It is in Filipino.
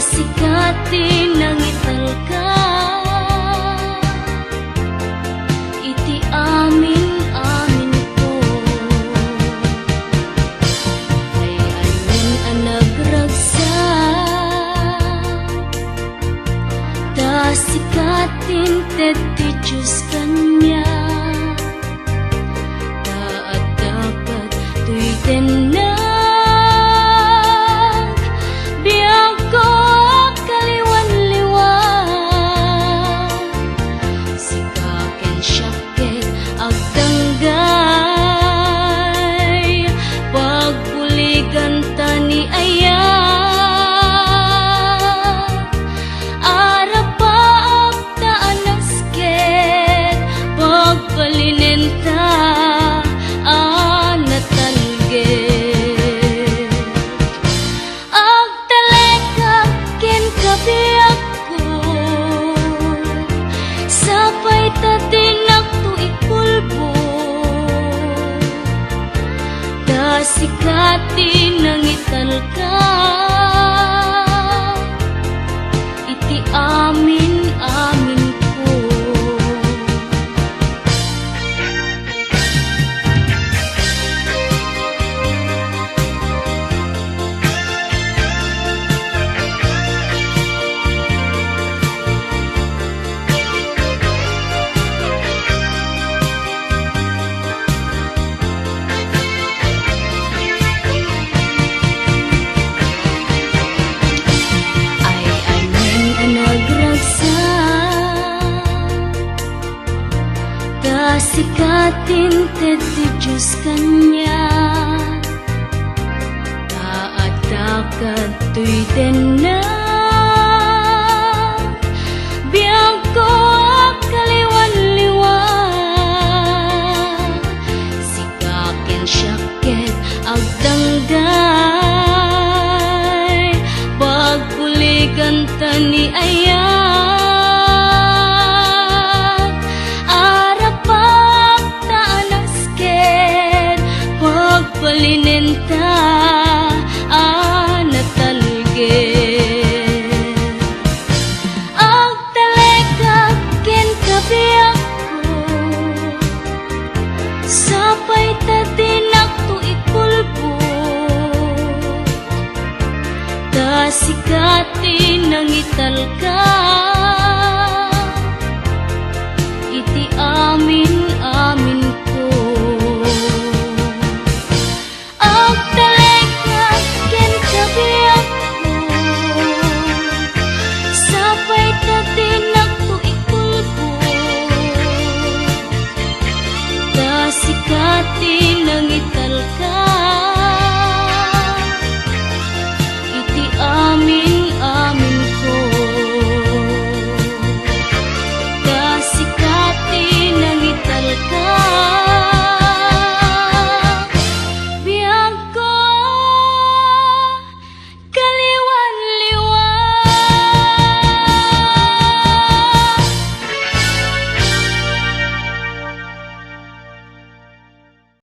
Sikati nangital ka, iti amin ko. Ay amin ang nagragsak, ta sikatin ti Diyos kanya. Ta at dapat tuy tenang sikati nangital ka, iti amin ko. Sikatin ti Diyos kanya, taat dakat tuy tenang, biyag ko kaliwan-liwan, sikakin syakit agdangday, pagpuligan tani ayan. Palinenta natalged, ang talekak ken kabiyak ko, sapay tatinak tu ikulbo, ta sikati nangital ka, iti amin